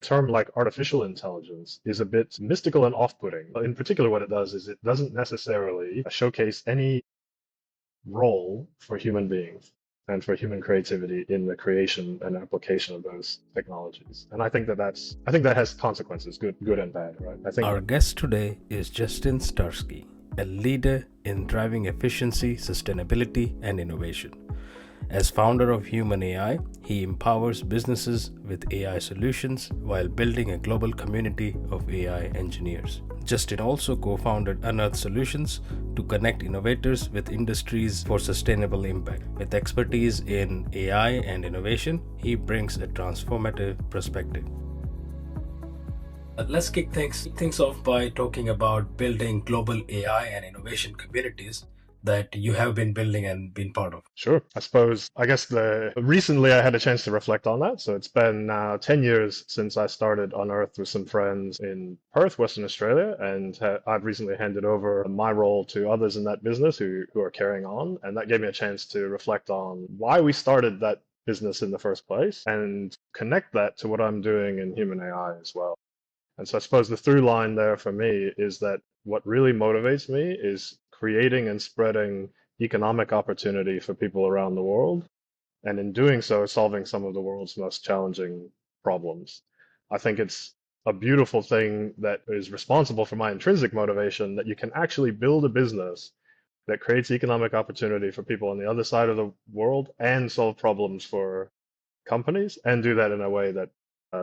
term like artificial intelligence is a bit mystical and off-putting. In particular, what it does is it doesn't necessarily showcase any role for human beings and for human creativity in the creation and application of those technologies. And I think that has consequences, good and bad, right? I think Our guest today is Justin Starsky, a leader in driving efficiency, sustainability, and innovation. As founder of Human AI, he empowers businesses with AI solutions while building a global community of AI engineers. Justin also co founded Unearth Solutions to connect innovators with industries for sustainable impact. With expertise in AI and innovation, he brings a transformative perspective. Let's kick things off by talking about building global AI and innovation communities that you have been building and been part of. sure. I guess the recently I had a chance to reflect on that. So it's been now 10 years since I started Unearth with some friends in Perth, Western Australia, and I've recently handed over my role to others in that business who are carrying on, and that gave me a chance to reflect on why we started that business in the first place and connect that to what I'm doing in human AI as well. And so I suppose the through line there for me is that what really motivates me is creating and spreading economic opportunity for people around the world. And in doing so, solving some of the world's most challenging problems. I think it's a beautiful thing that is responsible for my intrinsic motivation that you can actually build a business that creates economic opportunity for people on the other side of the world and solve problems for companies and do that in a way that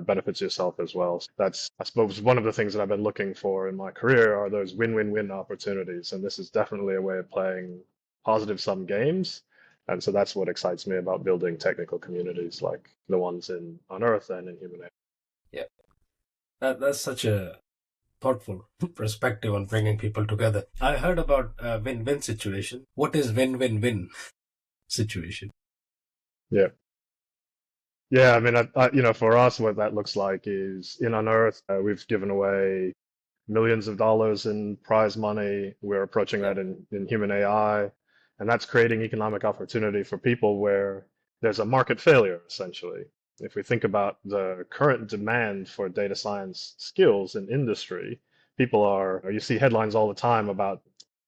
benefits yourself as well. So that's, I suppose, one of the things that I've been looking for in my career are those win-win-win opportunities. And this is definitely a way of playing positive sum games. And so that's what excites me about building technical communities like the ones in on Earth and in Human Age. Yeah, that's such a thoughtful perspective on bringing people together. I heard about a win-win situation. What is win-win-win situation? Yeah. Yeah, I mean, for us, what that looks like is in Unearth, we've given away millions of dollars in prize money. We're approaching Yeah, that in human AI, and that's creating economic opportunity for people where there's a market failure, essentially. If we think about the current demand for data science skills in industry, you see headlines all the time about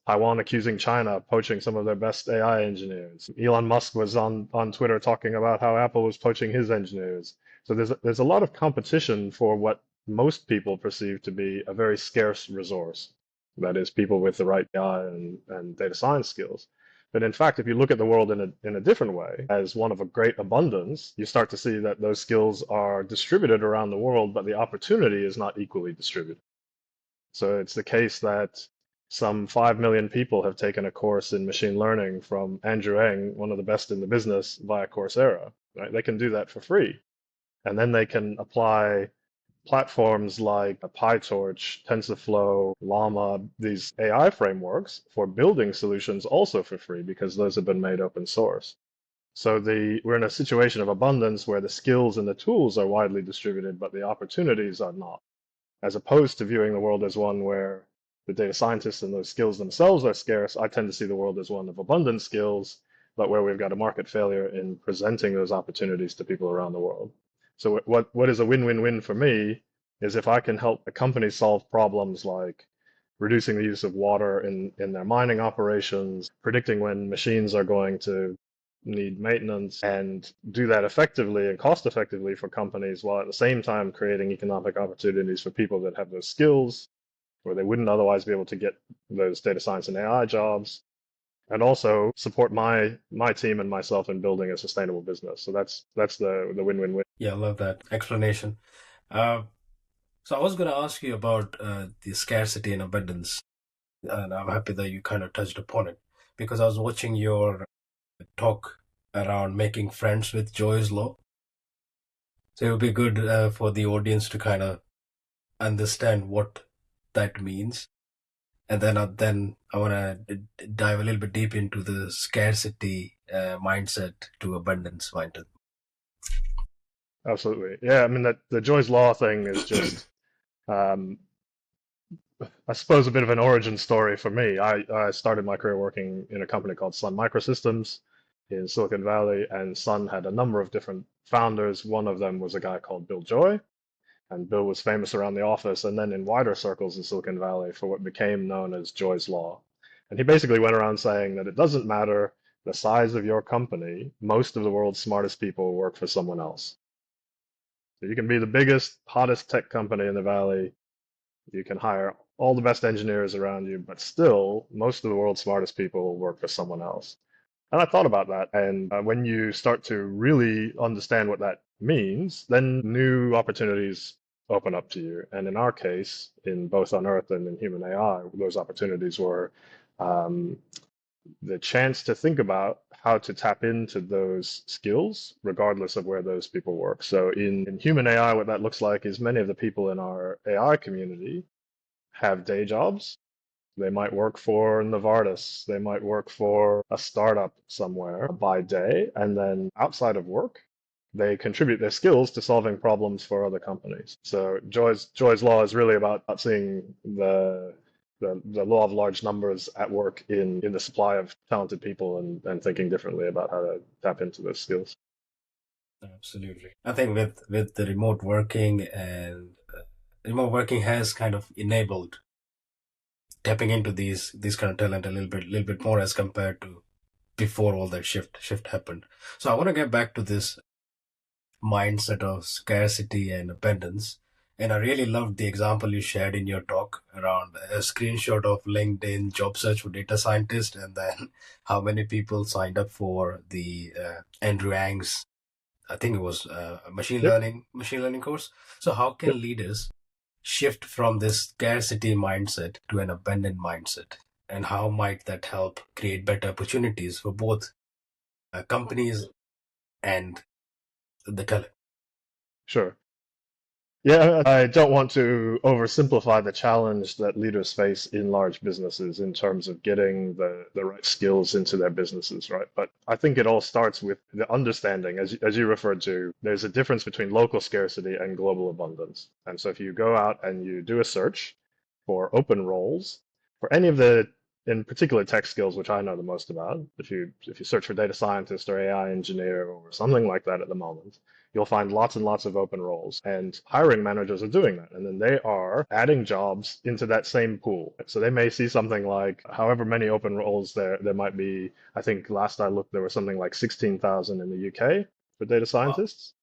Taiwan accusing China of poaching some of their best AI engineers. Elon Musk was on Twitter talking about how Apple was poaching his engineers. So there's a lot of competition for what most people perceive to be a very scarce resource. That is, people with the right AI and data science skills. But in fact, if you look at the world in a different way, as one of a great abundance, you start to see that those skills are distributed around the world, but the opportunity is not equally distributed. So it's the case that some 5 million people have taken a course in machine learning from Andrew Ng, one of the best in the business, via Coursera. Right? They can do that for free. And then they can apply platforms like PyTorch, TensorFlow, Llama, these AI frameworks for building solutions also for free because those have been made open source. So we're in a situation of abundance where the skills and the tools are widely distributed, but the opportunities are not, as opposed to viewing the world as one where the data scientists and those skills themselves are scarce. I tend to see the world as one of abundant skills, but where we've got a market failure in presenting those opportunities to people around the world. So what is a win-win-win for me is if I can help a company solve problems like reducing the use of water in their mining operations, predicting when machines are going to need maintenance, and do that effectively and cost effectively for companies while at the same time creating economic opportunities for people that have those skills where they wouldn't otherwise be able to get those data science and AI jobs, and also support my team and myself in building a sustainable business. So that's the win-win-win. yeah, I love that explanation. Uh, so I was going to ask you about the scarcity and abundance, and I'm happy that you kind of touched upon it because I was watching your talk around making friends with Joy's Law. So it would be good for the audience to kind of understand what that means. And then I want to dive a little bit deep into the scarcity mindset to abundance mindset. Absolutely. Yeah, I mean that the Joy's Law thing is just um, I suppose a bit of an origin story for me. I started my career working in a company called Sun Microsystems in Silicon Valley, and Sun had a number of different founders. One of them was a guy called Bill Joy, And Bill was famous around the office and then in wider circles in Silicon Valley for what became known as Joy's Law. And he basically went around saying that it doesn't matter the size of your company, most of the world's smartest people work for someone else. So you can be the biggest, hottest tech company in the Valley. You can hire all the best engineers around you, but still, most of the world's smartest people work for someone else. And I thought about that. And when you start to really understand what that means, then new opportunities open up to you. And in our case, in both Unearthed and in Human AI, those opportunities were um, the chance to think about how to tap into those skills, regardless of where those people work. So in Human AI, what that looks like is many of the people in our AI community have day jobs. They might work for Novartis. They might work for a startup somewhere by day. And then outside of work, they contribute their skills to solving problems for other companies. So Joy's law is really about seeing the law of large numbers at work in the supply of talented people and thinking differently about how to tap into those skills. Absolutely. I think with the remote working and remote working has kind of enabled tapping into these kind of talent a little bit more as compared to before all that shift happened. So I want to get back to this mindset of scarcity and abundance. And I really loved the example you shared in your talk around a screenshot of LinkedIn job search for data scientist, and then how many people signed up for the Andrew Ng's, I think it was a Yep, machine learning course. So how yep, can leaders shift from this scarcity mindset to an abundant mindset? And how might that help create better opportunities for both companies and the talent? sure. Yeah, I don't want to oversimplify the challenge that leaders face in large businesses in terms of getting the right skills into their businesses, right? But I think it all starts with the understanding, as you referred to, there's a difference between local scarcity and global abundance. And so if you go out and you do a search for open roles for any of the, in particular, tech skills, which I know the most about, if you search for data scientist or AI engineer or something like that at the moment, you'll find lots and lots of open roles. And hiring managers are doing that. And then they are adding jobs into that same pool. So they may see something like however many open roles there might be. I think last I looked, there was something like 16,000 in the UK for data Wow. scientists.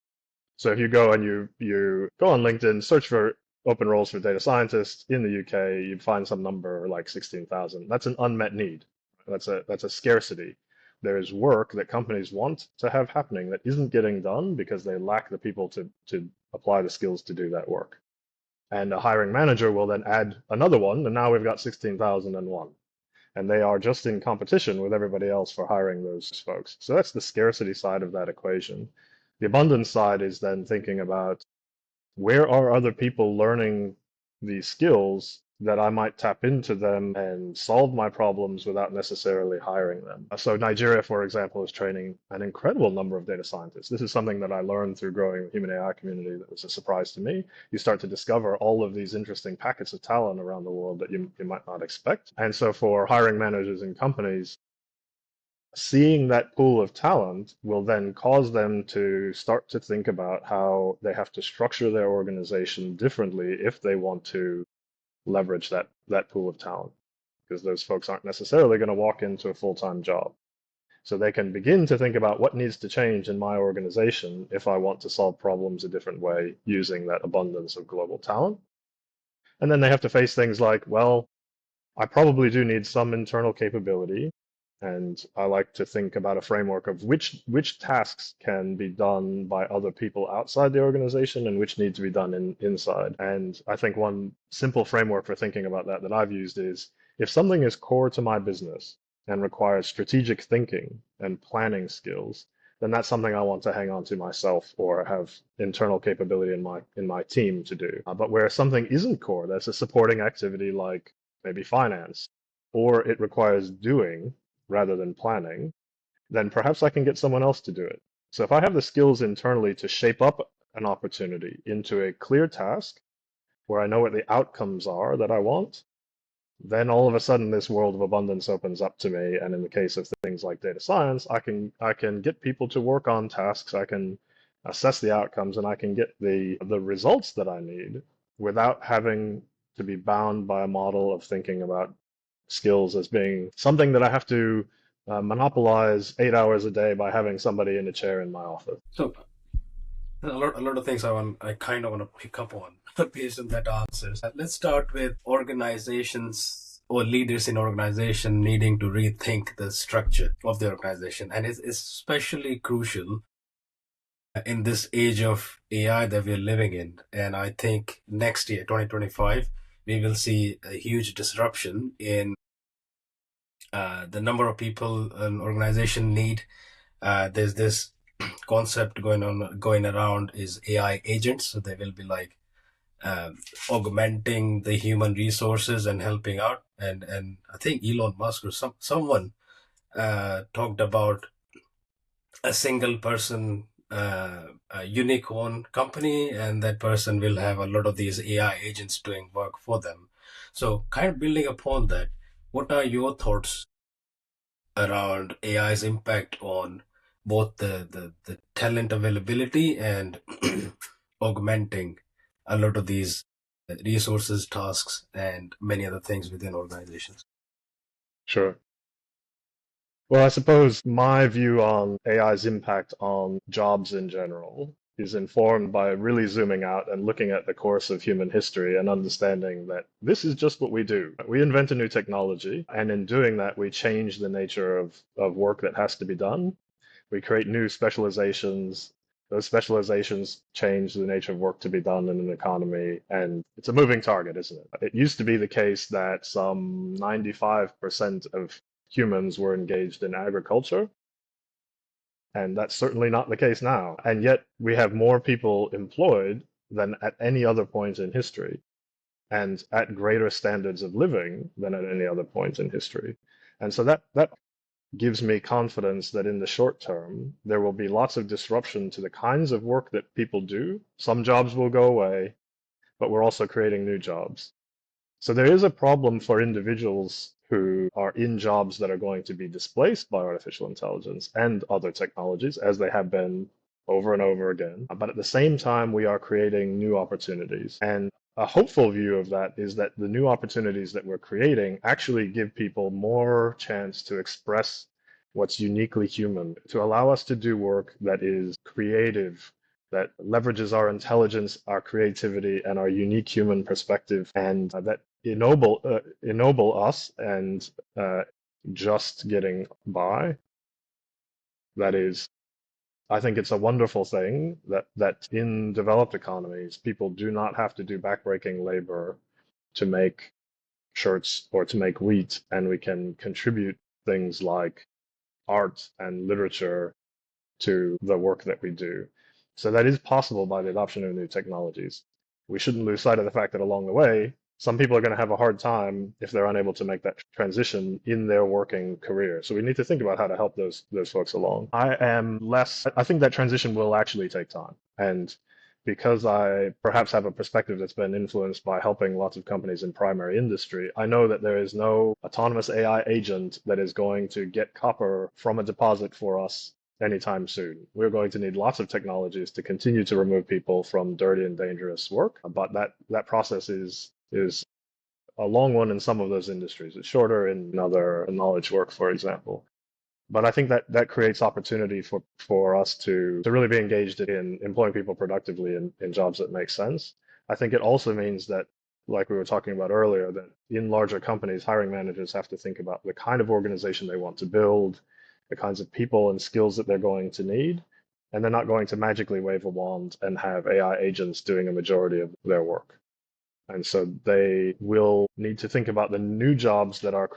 So if you go and you go on LinkedIn, search for open roles for data scientists in the UK, you'd find some number like 16,000. That's an unmet need. That's a scarcity. There's work that companies want to have happening that isn't getting done because they lack the people to apply the skills to do that work. And a hiring manager will then add another one, and now we've got 16,001. And they are just in competition with everybody else for hiring those folks. So that's the scarcity side of that equation. The abundance side is then thinking about where are other people learning these skills that I might tap into them and solve my problems without necessarily hiring them. So Nigeria, for example, is training an incredible number of data scientists. This is something that I learned through growing the human AI community that was a surprise to me. You start to discover all of these interesting packets of talent around the world that you might not expect. And so for hiring managers and companies, seeing that pool of talent will then cause them to start to think about how they have to structure their organization differently if they want to leverage that pool of talent, because those folks aren't necessarily going to walk into a full-time job. So they can begin to think about what needs to change in my organization if I want to solve problems a different way using that abundance of global talent. And then they have to face things like, well, I probably do need some internal capability, and I like to think about a framework of which tasks can be done by other people outside the organization and which need to be done inside. And I think one simple framework for thinking about that I've used is if something is core to my business and requires strategic thinking and planning skills, then that's something I want to hang on to myself or have internal capability in my team to do. But where something isn't core, that's a supporting activity like maybe finance, or it requires doing rather than planning, then perhaps I can get someone else to do it. So if I have the skills internally to shape up an opportunity into a clear task where I know what the outcomes are that I want, then all of a sudden this world of abundance opens up to me. And in the case of things like data science, I can get people to work on tasks. I can assess the outcomes, and I can get the results that I need without having to be bound by a model of thinking about skills as being something that I have to monopolize 8 hours a day by having somebody in a chair in my office. So a lot of things I kind of want to pick up on based on that answers. Let's start with organizations or leaders in organization needing to rethink the structure of the organization, and it's especially crucial in this age of AI that we're living in. And I think next year, 2025, we will see a huge disruption in the number of people an organization need. There's this concept going around is AI agents. So they will be like augmenting the human resources and helping out. And I think Elon Musk or someone talked about a single person, a unicorn company, and that person will have a lot of these AI agents doing work for them. So, kind of building upon that, what are your thoughts around AI's impact on both the talent availability and augmenting a lot of these resources, tasks, and many other things within organizations? Sure. Well, I suppose my view on AI's impact on jobs in general is informed by really zooming out and looking at the course of human history and understanding that this is just what we do. We invent a new technology, and in doing that, we change the nature of work that has to be done. We create new specializations. Those specializations change the nature of work to be done in an economy, and it's a moving target, isn't it? It used to be the case that some 95% of humans were engaged in agriculture, and that's certainly not the case now. And yet we have more people employed than at any other point in history, and at greater standards of living than at any other point in history. And so that gives me confidence that in the short term, there will be lots of disruption to the kinds of work that people do. Some jobs will go away, but we're also creating new jobs. So there is a problem for individuals who are in jobs that are going to be displaced by artificial intelligence and other technologies, as they have been over and over again. But at the same time, we are creating new opportunities. And a hopeful view of that is that the new opportunities that we're creating actually give people more chance to express what's uniquely human, to allow us to do work that is creative, that leverages our intelligence, our creativity, and our unique human perspective, and that ennoble us and just getting by. That is, I think it's a wonderful thing that in developed economies, people do not have to do backbreaking labor to make shirts or to make wheat, and we can contribute things like art and literature to the work that we do. So that is possible by the adoption of new technologies. We shouldn't lose sight of the fact that along the way, some people are going to have a hard time if they're unable to make that transition in their working career. So we need to think about how to help those folks along. I think that transition will actually take time. And because I perhaps have a perspective that's been influenced by helping lots of companies in primary industry, I know that there is no autonomous AI agent that is going to get copper from a deposit for us anytime soon. We're going to need lots of technologies to continue to remove people from dirty and dangerous work, but that process is a long one in some of those industries. It's shorter in other knowledge work, for example. But I think that creates opportunity for us to really be engaged in employing people productively in jobs that make sense. I think it also means that, like we were talking about earlier, that in larger companies, hiring managers have to think about the kind of organization they want to build, the kinds of people and skills that they're going to need, and they're not going to magically wave a wand and have AI agents doing a majority of their work. And so they will need to think about the new jobs that are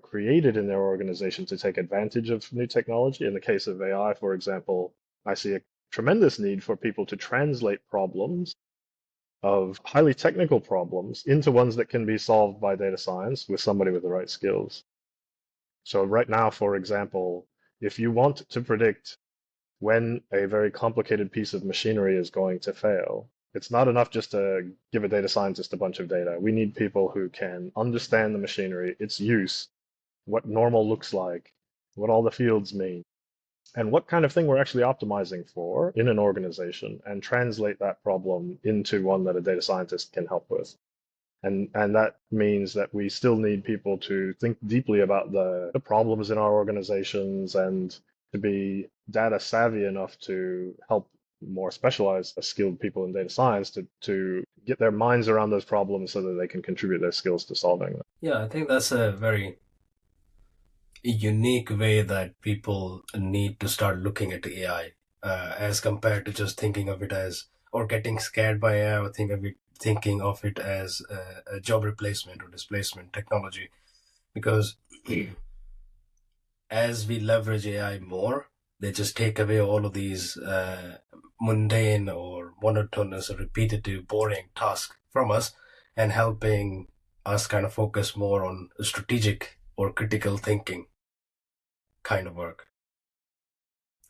created in their organization to take advantage of new technology. In the case of AI, for example, I see a tremendous need for people to translate problems of highly technical problems into ones that can be solved by data science with somebody with the right skills. So right now, for example, if you want to predict when a very complicated piece of machinery is going to fail, it's not enough just to give a data scientist a bunch of data. We need people who can understand the machinery, its use, what normal looks like, what all the fields mean. and what kind of thing we're actually optimizing for in an organization, and translate that problem into one that a data scientist can help with. And that means that we still need people to think deeply about the problems in our organizations and to be data savvy enough to help more specialized, skilled people in data science to get their minds around those problems so that they can contribute their skills to solving them. Yeah, I think that's a very unique way that people need to start looking at AI, as compared to just thinking of it as, or getting scared by AI, or thinking of it as a job replacement or displacement technology. Because as we leverage AI more, they just take away all of these mundane or monotonous or repetitive, boring tasks from us, and helping us kind of focus more on strategic or critical thinking kind of work.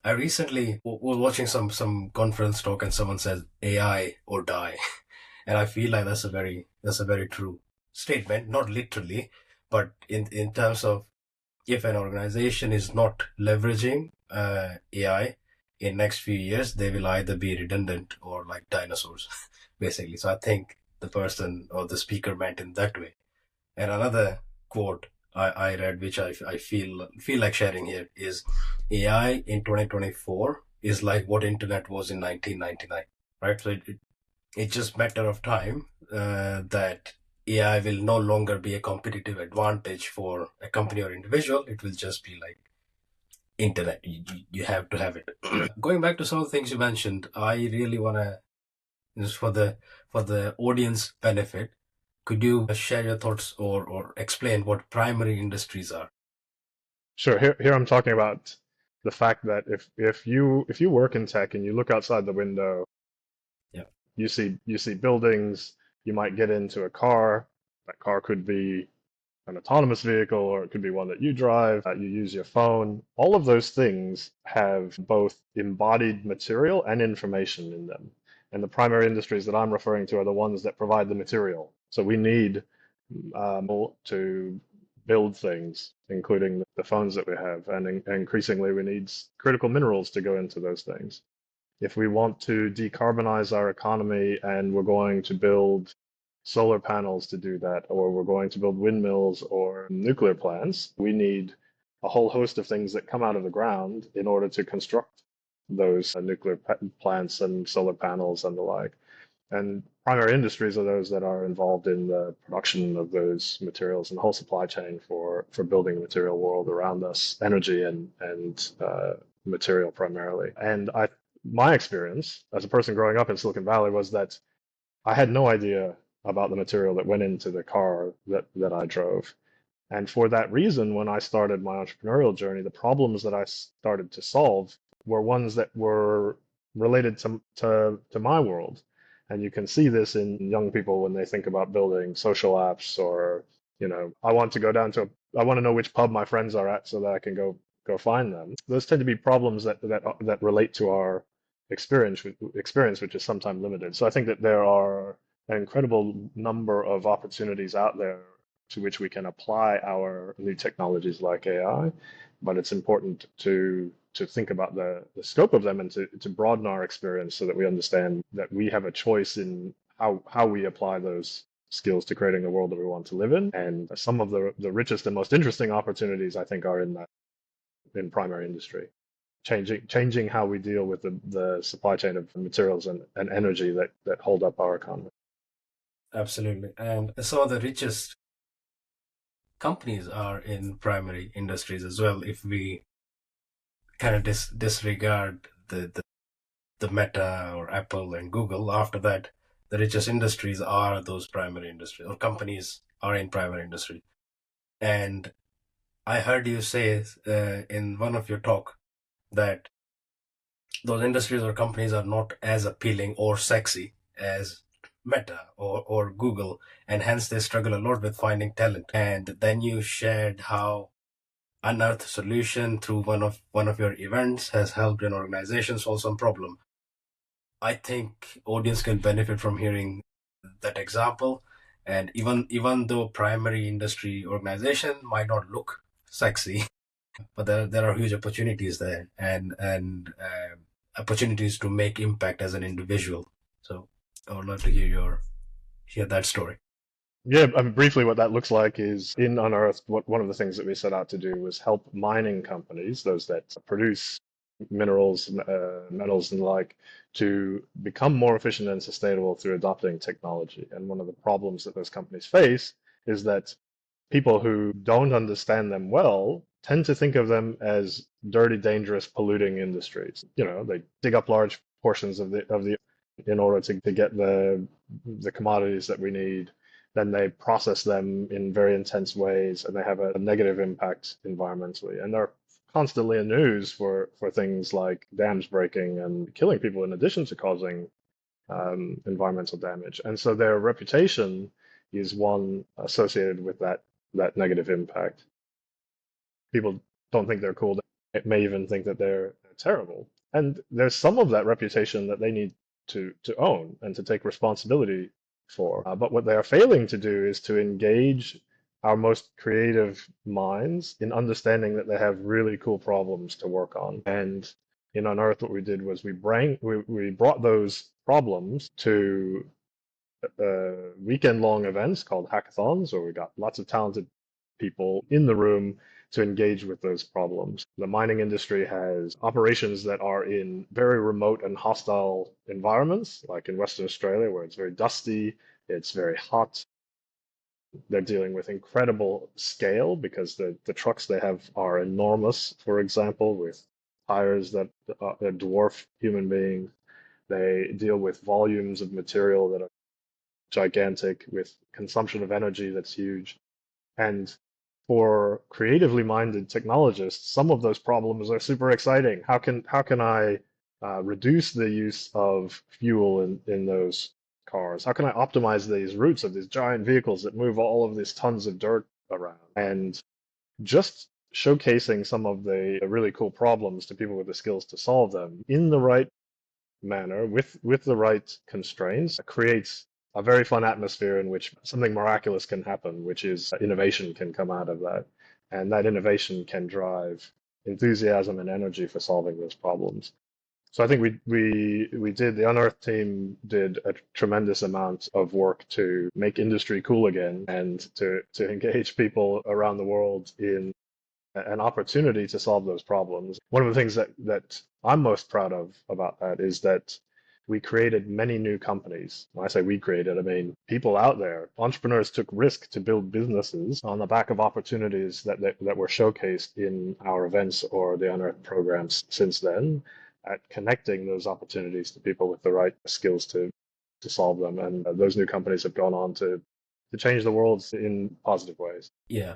I recently was watching some conference talk, and someone says AI or die, and I feel like that's a very true statement. Not literally, but in terms of, if an organization is not leveraging AI in next few years, they will either be redundant or like dinosaurs, basically. So I think the person or the speaker meant in that way. And another quote I read, which I feel like sharing here, is AI in 2024 is like what internet was in 1999, right? So it's just matter of time that AI will no longer be a competitive advantage for a company or individual. It will just be like internet. You have to have it. Going back to some of the things you mentioned, I really want to, just for the audience benefit, could you share your thoughts, or explain what primary industries are? Sure. Here I'm talking about the fact that if you work in tech and you look outside the window, Yeah. you see buildings, you might get into a car. That car could be an autonomous vehicle, or it could be one that you drive, you use your phone. All of those things have both embodied material and information in them. And the primary industries that I'm referring to are the ones that provide the material. So we need to build things, including the phones that we have. And increasingly, we need critical minerals to go into those things. If we want to decarbonize our economy and we're going to build solar panels to do that, or we're going to build windmills or nuclear plants, we need a whole host of things that come out of the ground in order to construct those nuclear plants and solar panels and the like. And primary industries are those that are involved in the production of those materials and the whole supply chain for building the material world around us, energy and material primarily. And my experience as a person growing up in Silicon Valley was that I had no idea about the material that went into the car that I drove. And for that reason, when I started my entrepreneurial journey, the problems that I started to solve were ones that were related to my world. And you can see this in young people when they think about building social apps, or, I want to go I want to know which pub my friends are at so that I can go find them. Those tend to be problems that relate to our experience, which is sometimes limited. So I think that there are an incredible number of opportunities out there to which we can apply our new technologies like AI, but it's important to think about the scope of them and to broaden our experience so that we understand that we have a choice in how we apply those skills to creating the world that we want to live in. And some of the richest and most interesting opportunities, I think, are in primary industry, changing how we deal with the supply chain of materials and energy that hold up our economy. Absolutely. And some of the richest companies are in primary industries as well. If we kind of disregard the Meta or Apple and Google, after that, the richest industries are those primary industries, or companies are in primary industry. And I heard you say in one of your talk that those industries or companies are not as appealing or sexy as Meta or Google, and hence they struggle a lot with finding talent. And then you shared how Unearth Solution through one of your events has helped an organization solve some problem. I think audience can benefit from hearing that example. And even though primary industry organization might not look sexy, but there are huge opportunities there, and opportunities to make impact as an individual. So I would love to hear that story. Yeah, I mean, briefly, what that looks like is in Unearthed, one of the things that we set out to do was help mining companies, those that produce minerals, metals, and the like, to become more efficient and sustainable through adopting technology. And one of the problems that those companies face is that people who don't understand them well tend to think of them as dirty, dangerous, polluting industries. You know, they dig up large portions of the in order to get the commodities that we need. Then they process them in very intense ways, and they have a negative impact environmentally. And they're constantly in news for things like dams breaking and killing people, in addition to causing environmental damage. And so their reputation is one associated with that negative impact. People don't think they're cool. They may even think that they're terrible. And there's some of that reputation that they need to own and to take responsibility for. But what they are failing to do is to engage our most creative minds in understanding that they have really cool problems to work on. And in Unearth, what we did was we brought those problems to weekend-long events called hackathons, where we got lots of talented people in the room to engage with those problems. The mining industry has operations that are in very remote and hostile environments, like in Western Australia, where it's very dusty, it's very hot. They're dealing with incredible scale because the trucks they have are enormous, for example, with tires that dwarf human beings. They deal with volumes of material that are gigantic, with consumption of energy that's huge. And for creatively minded technologists, some of those problems are super exciting. How can I reduce the use of fuel in those cars? How can I optimize these routes of these giant vehicles that move all of these tons of dirt around? And just showcasing some of the really cool problems to people with the skills to solve them in the right manner with the right constraints creates a very fun atmosphere in which something miraculous can happen, which is innovation can come out of that. And that innovation can drive enthusiasm and energy for solving those problems. So I think we did the Unearth team did a tremendous amount of work to make industry cool again and to engage people around the world in an opportunity to solve those problems. One of the things that I'm most proud of about that is that we created many new companies. When I say we created, I mean people out there, entrepreneurs took risk to build businesses on the back of opportunities that were showcased in our events or the Unearth programs since then, at connecting those opportunities to people with the right skills to solve them. And those new companies have gone on to change the world in positive ways. Yeah,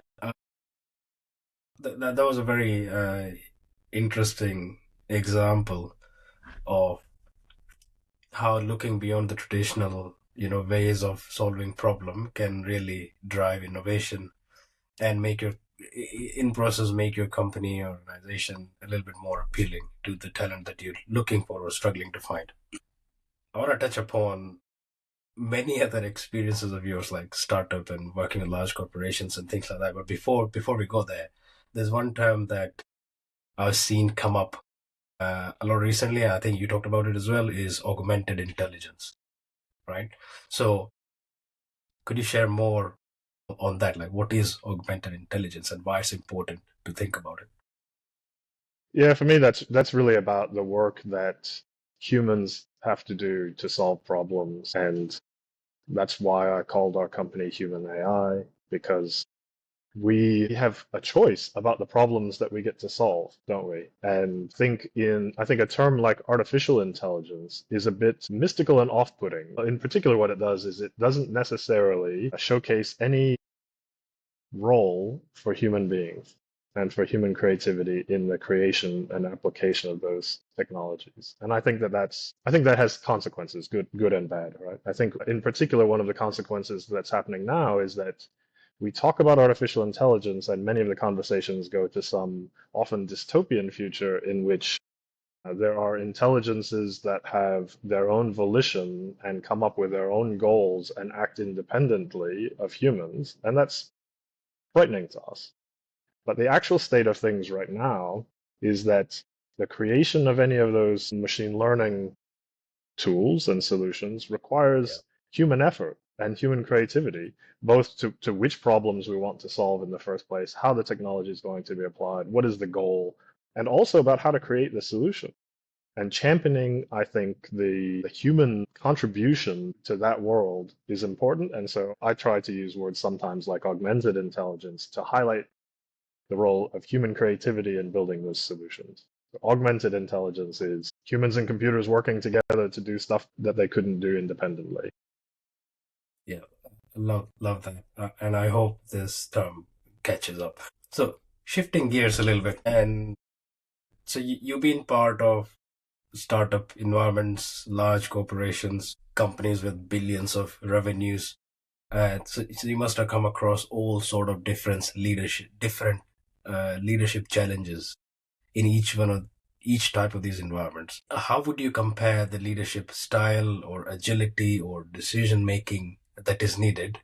that was a very interesting example of how looking beyond the traditional, ways of solving problem can really drive innovation and in process, make your company or organization a little bit more appealing to the talent that you're looking for or struggling to find. I want to touch upon many other experiences of yours, like startup and working with large corporations and things like that. But before we go there, there's one term that I've seen come up a lot recently. I think you talked about it as well. Is augmented intelligence, right? So could you share more on that? Like, what is augmented intelligence and why it's important to think about it? Yeah, for me, that's really about the work that humans have to do to solve problems, and that's why I called our company Human AI, because we have a choice about the problems that we get to solve, don't we? And I think a term like artificial intelligence is a bit mystical and off-putting. In particular, what it does is it doesn't necessarily showcase any role for human beings and for human creativity in the creation and application of those technologies. And I think that has consequences, good and bad, right? I think in particular, one of the consequences that's happening now is that we talk about artificial intelligence and many of the conversations go to some often dystopian future in which there are intelligences that have their own volition and come up with their own goals and act independently of humans. And that's frightening to us. But the actual state of things right now is that the creation of any of those machine learning tools and solutions Yeah. requires human effort and human creativity, both to which problems we want to solve in the first place, how the technology is going to be applied, what is the goal, and also about how to create the solution. And championing, I think, the human contribution to that world is important. And so I try to use words sometimes like augmented intelligence to highlight the role of human creativity in building those solutions. Augmented intelligence is humans and computers working together to do stuff that they couldn't do independently. Yeah, love that, and I hope this term catches up. So shifting gears a little bit, and so you've been part of startup environments, large corporations, companies with billions of revenues. So you must have come across all sort of different leadership challenges in each type of these environments. How would you compare the leadership style or agility or decision making that is needed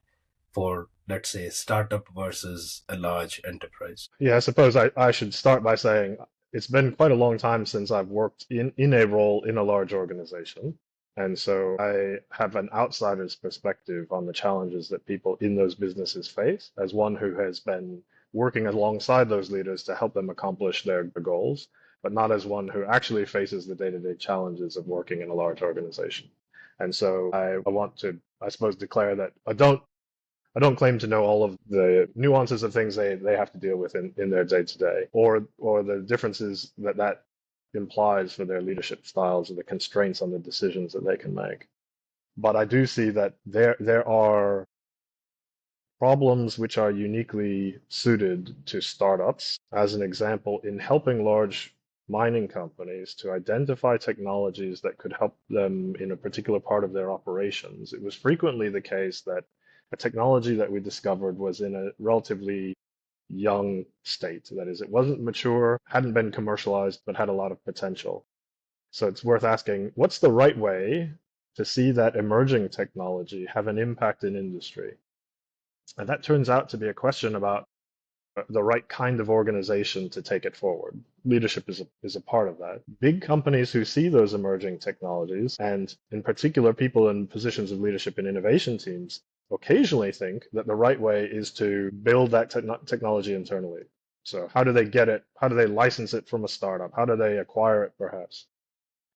for, let's say, a startup versus a large enterprise? Yeah, I suppose I should start by saying it's been quite a long time since I've worked in a role in a large organization. And so I have an outsider's perspective on the challenges that people in those businesses face as one who has been working alongside those leaders to help them accomplish their goals, but not as one who actually faces the day-to-day challenges of working in a large organization. And so I want to, I suppose, declare that I don't claim to know all of the nuances of things they have to deal with in their day to day, or the differences that implies for their leadership styles or the constraints on the decisions that they can make. But I do see that there are problems which are uniquely suited to startups, as an example, in helping large mining companies to identify technologies that could help them in a particular part of their operations. It was frequently the case that a technology that we discovered was in a relatively young state. That is, it wasn't mature, hadn't been commercialized, but had a lot of potential. So it's worth asking, what's the right way to see that emerging technology have an impact in industry? And that turns out to be a question about the right kind of organization to take it forward. Leadership is a part of that. Big companies who see those emerging technologies, and in particular, people in positions of leadership in innovation teams, occasionally think that the right way is to build that technology internally. So, how do they get it? How do they license it from a startup? How do they acquire it, perhaps?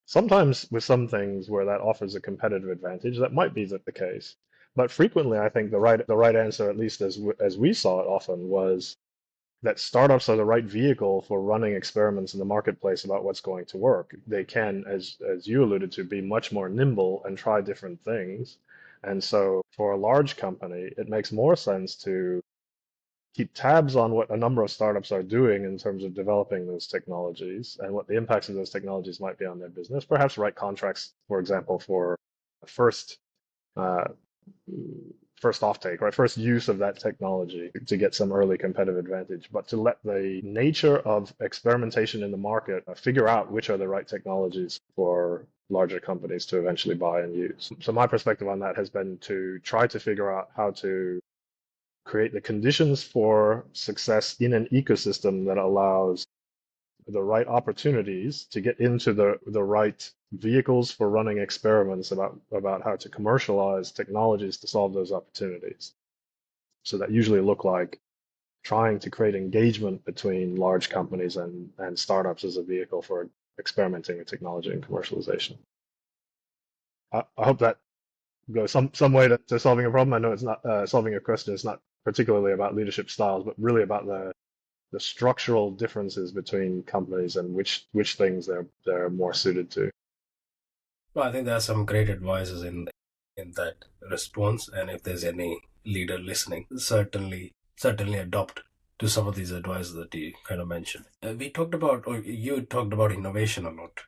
Sometimes with some things where that offers a competitive advantage, that might be the case. But frequently, I think the right answer, at least as we saw it often, was that startups are the right vehicle for running experiments in the marketplace about what's going to work. They can, as you alluded to, be much more nimble and try different things. And so for a large company, it makes more sense to keep tabs on what a number of startups are doing in terms of developing those technologies and what the impacts of those technologies might be on their business. Perhaps write contracts, for example, for first uh, first offtake, right? First use of that technology to get some early competitive advantage, but to let the nature of experimentation in the market figure out which are the right technologies for larger companies to eventually buy and use. So my perspective on that has been to try to figure out how to create the conditions for success in an ecosystem that allows the right opportunities to get into the right vehicles for running experiments about how to commercialize technologies to solve those opportunities. So that usually look like trying to create engagement between large companies and startups as a vehicle for experimenting with technology and commercialization. I hope that goes some way to solving a problem. I know it's not solving a question. It's not particularly about leadership styles, but really about the structural differences between companies and which things they're more suited to. Well, I think there are some great advices in that response, and if there's any leader listening, certainly adopt to some of these advices that you kind of mentioned. We talked about, or you talked about innovation a lot,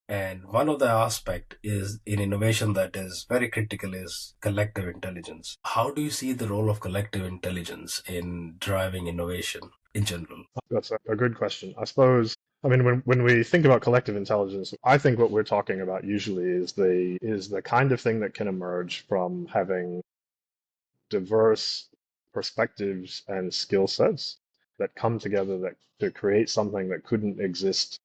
and one of the aspect is in innovation that is very critical is collective intelligence. How do you see the role of collective intelligence in driving innovation in general? That's a good question. I suppose, I mean, when we think about collective intelligence, I think what we're talking about usually is the kind of thing that can emerge from having diverse perspectives and skill sets that come together that to create something that couldn't exist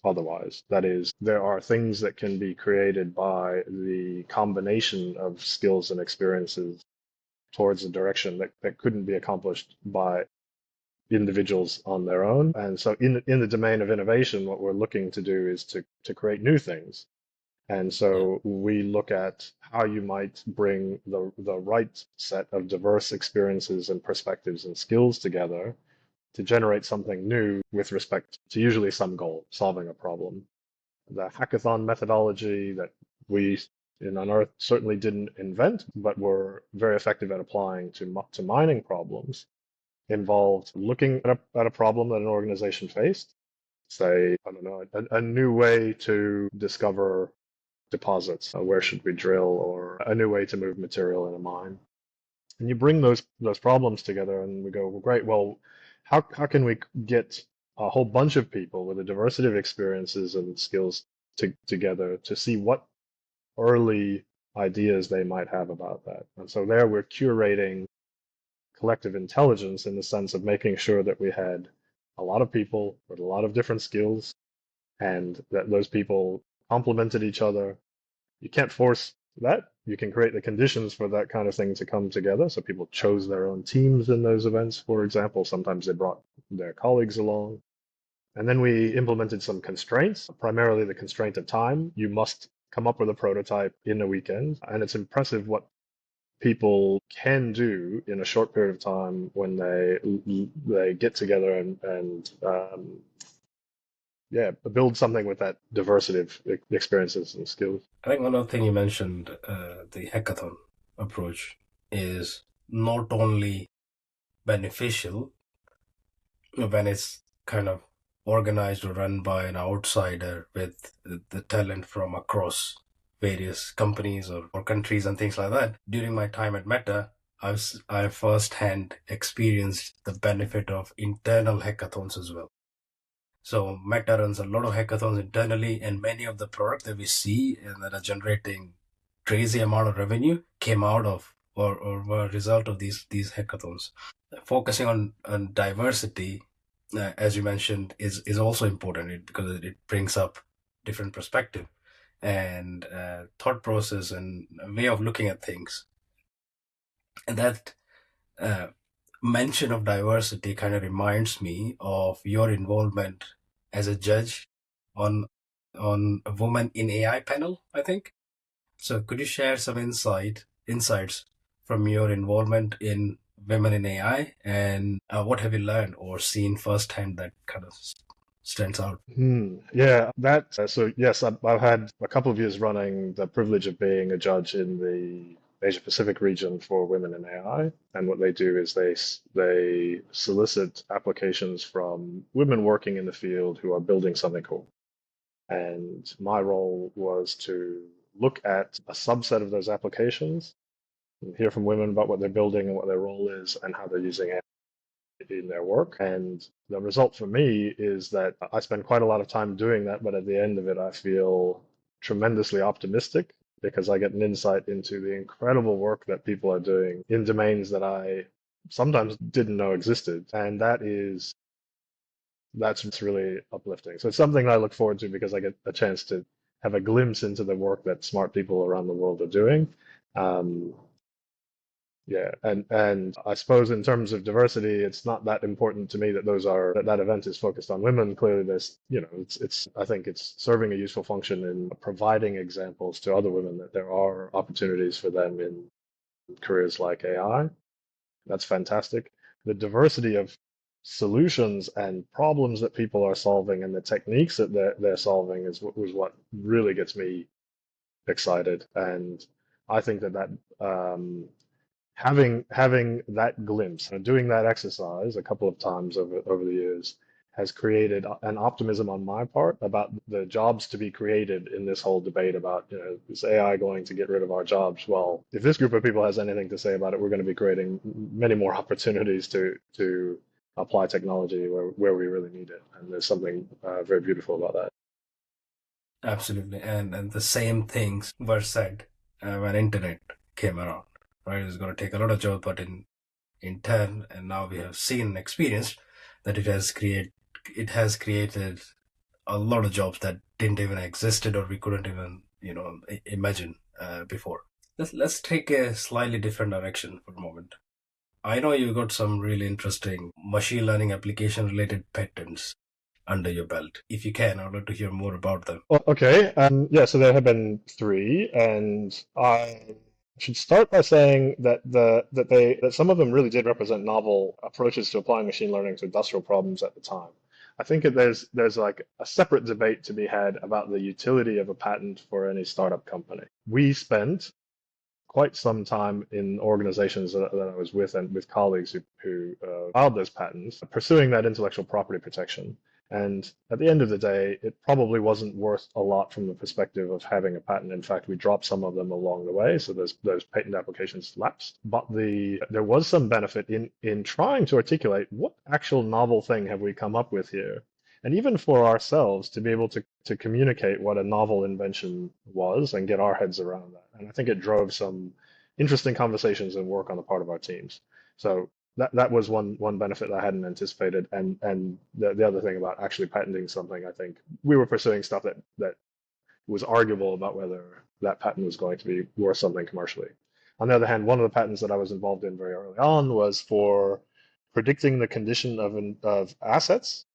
otherwise. That is, there are things that can be created by the combination of skills and experiences towards a direction that couldn't be accomplished by individuals on their own. And so in the domain of innovation, what we're looking to do is to create new things. And Yeah. so we look at how you might bring the right set of diverse experiences and perspectives and skills together to generate something new with respect to usually some goal, solving a problem. The hackathon methodology that we in Unearth certainly didn't invent, but were very effective at applying to mining problems, involved looking at a problem that an organization faced, say, I don't know, a new way to discover deposits, where should we drill, or a new way to move material in a mine. And you bring those problems together, and we go, well, great. Well, how can we get a whole bunch of people with a diversity of experiences and skills together to see what early ideas they might have about that? And so there we're curating collective intelligence in the sense of making sure that we had a lot of people with a lot of different skills and that those people complemented each other. You can't force that. You can create the conditions for that kind of thing to come together. So people chose their own teams in those events, for example. Sometimes they brought their colleagues along. And then we implemented some constraints, primarily the constraint of time. You must come up with a prototype in a weekend. And it's impressive what people can do in a short period of time when they get together and yeah, build something with that diversity of experiences and skills. I think one other thing you mentioned, the hackathon approach, is not only beneficial when it's kind of organized or run by an outsider with the talent from across various companies or countries and things like that. During my time at Meta, I firsthand experienced the benefit of internal hackathons as well. So Meta runs a lot of hackathons internally, and many of the products that we see and that are generating crazy amount of revenue came out of or were a result of these hackathons. Focusing on diversity, as you mentioned, is also important because it brings up different perspective and thought process and way of looking at things. And that mention of diversity kind of reminds me of your involvement as a judge on a woman in AI panel, I think. So could you share some insights from your involvement in women in AI, and what have you learned or seen firsthand that kind of stands out? Yeah, that. So yes, I've had a couple of years running the privilege of being a judge in the Asia Pacific region for women in AI, and what they do is they solicit applications from women working in the field who are building something cool. And my role was to look at a subset of those applications and hear from women about what they're building and what their role is and how they're using it in their work. And the result for me is that I spend quite a lot of time doing that, but at the end of it, I feel tremendously optimistic because I get an insight into the incredible work that people are doing in domains that I sometimes didn't know existed. And that's really uplifting. So it's something I look forward to because I get a chance to have a glimpse into the work that smart people around the world are doing. Um, yeah, and I suppose in terms of diversity, it's not that important to me that that event is focused on women. Clearly, there's it's I think it's serving a useful function in providing examples to other women that there are opportunities for them in careers like AI. That's fantastic. The diversity of solutions and problems that people are solving and the techniques that they're solving was what really gets me excited. And I think that having that glimpse and doing that exercise a couple of times over the years has created an optimism on my part about the jobs to be created in this whole debate about, is AI going to get rid of our jobs? Well, if this group of people has anything to say about it, we're going to be creating many more opportunities to apply technology where we really need it. And there's something very beautiful about that. Absolutely, and the same things were said when internet came around. Right, it's going to take a lot of jobs, but in in turn, and now we have seen and experienced that it has created a lot of jobs that didn't even existed or we couldn't even imagine before. Let's take a slightly different direction for a moment. I know you got some really interesting machine learning application related patents under your belt. If you can, I'd like to hear more about them. Well, okay. Yeah, so there have been three, and I should start by saying that some of them really did represent novel approaches to applying machine learning to industrial problems at the time. I think there's like a separate debate to be had about the utility of a patent for any startup company. We spent quite some time in organizations that I was with and with colleagues who filed those patents, pursuing that intellectual property protection. And at the end of the day, it probably wasn't worth a lot from the perspective of having a patent. In fact, we dropped some of them along the way, so those patent applications lapsed. But there was some benefit in trying to articulate what actual novel thing have we come up with here, and even for ourselves to be able to communicate what a novel invention was and get our heads around that. And I think it drove some interesting conversations and work on the part of our teams. So that was one benefit that I hadn't anticipated. And the other thing about actually patenting something, I think we were pursuing stuff that was arguable about whether that patent was going to be worth something commercially. On the other hand, one of the patents that I was involved in very early on was for predicting the condition of assets.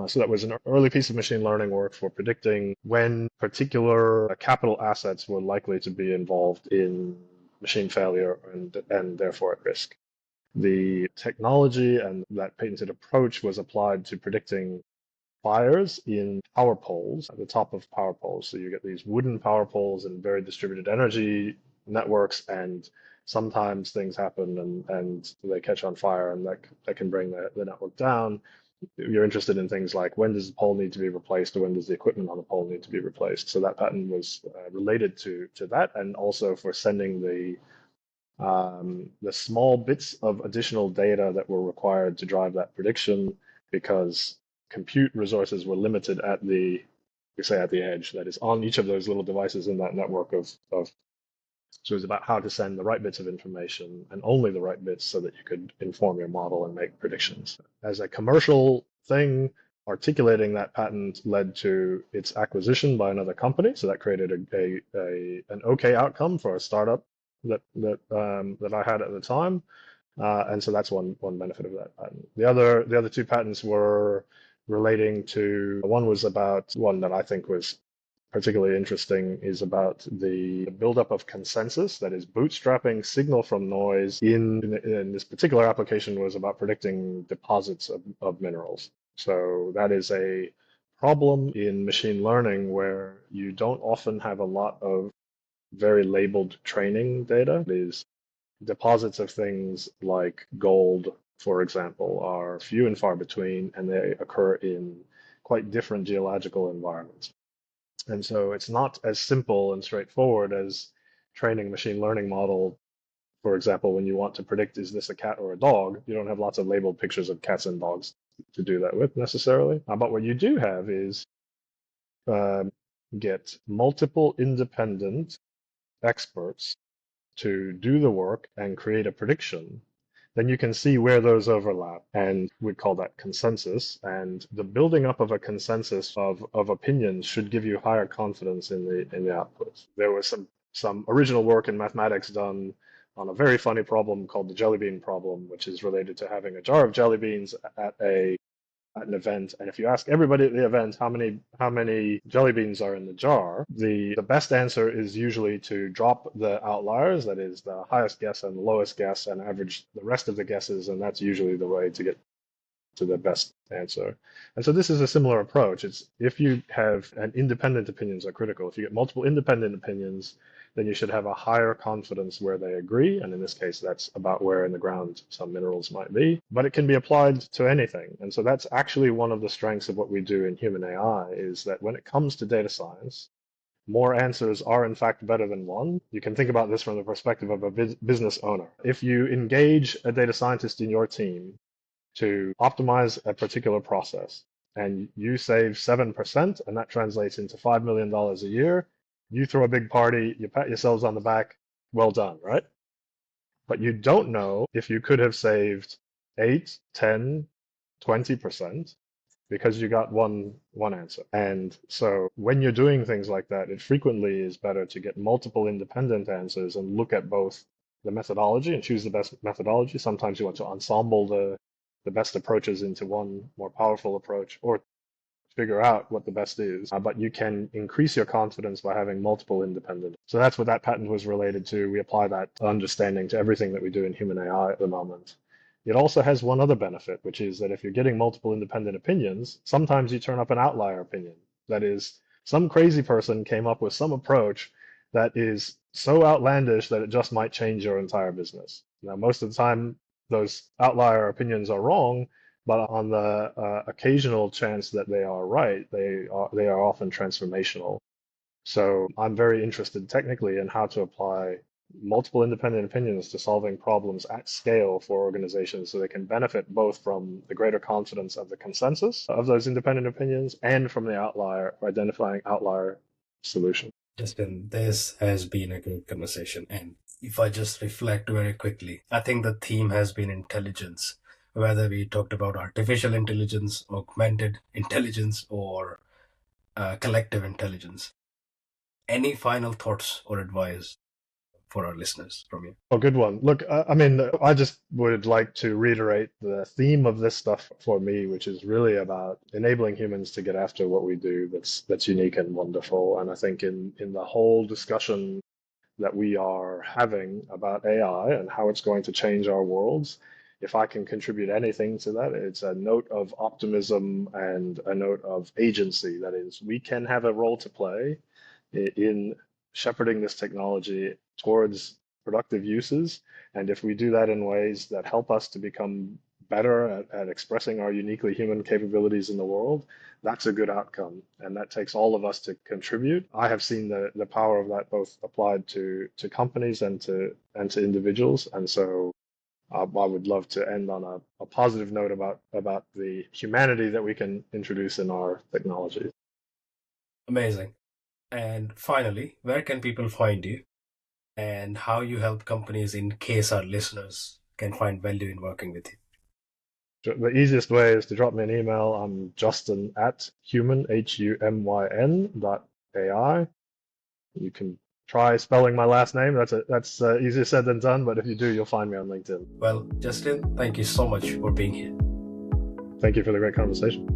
So that was an early piece of machine learning work for predicting when particular capital assets were likely to be involved in machine failure and therefore at risk. The technology and that patented approach was applied to predicting fires in power poles, at the top of power poles. So you get these wooden power poles and very distributed energy networks, and sometimes things happen and they catch on fire, and that can bring the network down. You're interested in things like when does the pole need to be replaced or when does the equipment on the pole need to be replaced. So that patent was related to that, and also for sending the small bits of additional data that were required to drive that prediction, because compute resources were limited we say at the edge, that is on each of those little devices in that network of so it was about how to send the right bits of information and only the right bits so that you could inform your model and make predictions. As a commercial thing, articulating that patent led to its acquisition by another company. So that created an okay outcome for a startup that I had at the time. And so that's one benefit of that patent. The other two patents were relating to, one was about, one that I think was particularly interesting is about the buildup of consensus, that is bootstrapping signal from noise in this particular application was about predicting deposits of minerals. So that is a problem in machine learning where you don't often have a lot of very labeled training data. It is deposits of things like gold, for example, are few and far between, and they occur in quite different geological environments. And so it's not as simple and straightforward as training a machine learning model. For example, when you want to predict, is this a cat or a dog? You don't have lots of labeled pictures of cats and dogs to do that with necessarily. But what you do have is uh, get multiple independent experts to do the work and create a prediction, then you can see where those overlap. And we'd call that consensus. And the building up of a consensus of opinions should give you higher confidence in the outputs. There was some original work in mathematics done on a very funny problem called the jelly bean problem, which is related to having a jar of jelly beans at an event, and if you ask everybody at the event how many jelly beans are in the jar, the best answer is usually to drop the outliers, that is the highest guess and the lowest guess, and average the rest of the guesses, and that's usually the way to get to the best answer. And so this is a similar approach. It's if you have an independent opinions are critical. If you get multiple independent opinions, then you should have a higher confidence where they agree. And in this case, that's about where in the ground some minerals might be. But it can be applied to anything. And so that's actually one of the strengths of what we do in human AI is that when it comes to data science, more answers are in fact better than one. You can think about this from the perspective of a business owner. If you engage a data scientist in your team to optimize a particular process and you save 7%, and that translates into $5 million a year, you throw a big party, you pat yourselves on the back, well done, right? But you don't know if you could have saved 8, 10, 20% because you got one answer. And so when you're doing things like that, it frequently is better to get multiple independent answers and look at both the methodology and choose the best methodology. Sometimes you want to ensemble the best approaches into one more powerful approach, or figure out what the best is, but you can increase your confidence by having multiple independent. So that's what that patent was related to. We apply that understanding to everything that we do in human AI at the moment. It also has one other benefit, which is that if you're getting multiple independent opinions, sometimes you turn up an outlier opinion. That is, some crazy person came up with some approach that is so outlandish that it just might change your entire business. Now, most of the time, those outlier opinions are wrong, but on the occasional chance that they are right, they are often transformational. So I'm very interested technically in how to apply multiple independent opinions to solving problems at scale for organizations so they can benefit both from the greater confidence of the consensus of those independent opinions and from the outlier, identifying outlier solution. Justin, this has been a great conversation. And if I just reflect very quickly, I think the theme has been intelligence, whether we talked about artificial intelligence, augmented intelligence, or collective intelligence. Any final thoughts or advice for our listeners from you? Oh, good one. Look, I mean, I just would like to reiterate the theme of this stuff for me, which is really about enabling humans to get after what we do that's unique and wonderful. And I think in the whole discussion that we are having about AI and how it's going to change our worlds, if I can contribute anything to that, it's a note of optimism and a note of agency. That is, we can have a role to play in shepherding this technology towards productive uses. And if we do that in ways that help us to become better at expressing our uniquely human capabilities in the world, that's a good outcome. And that takes all of us to contribute. I have seen the power of that both applied to companies and to individuals. And so I would love to end on a positive note about the humanity that we can introduce in our technologies. Amazing. And finally, where can people find you and how you help companies in case our listeners can find value in working with you? The easiest way is to drop me an email. I'm Justin at human, HUMYN.ai. You can try spelling my last name. That's easier said than done, but if you do, you'll find me on LinkedIn. Well, Justin, thank you so much for being here. Thank you for the great conversation.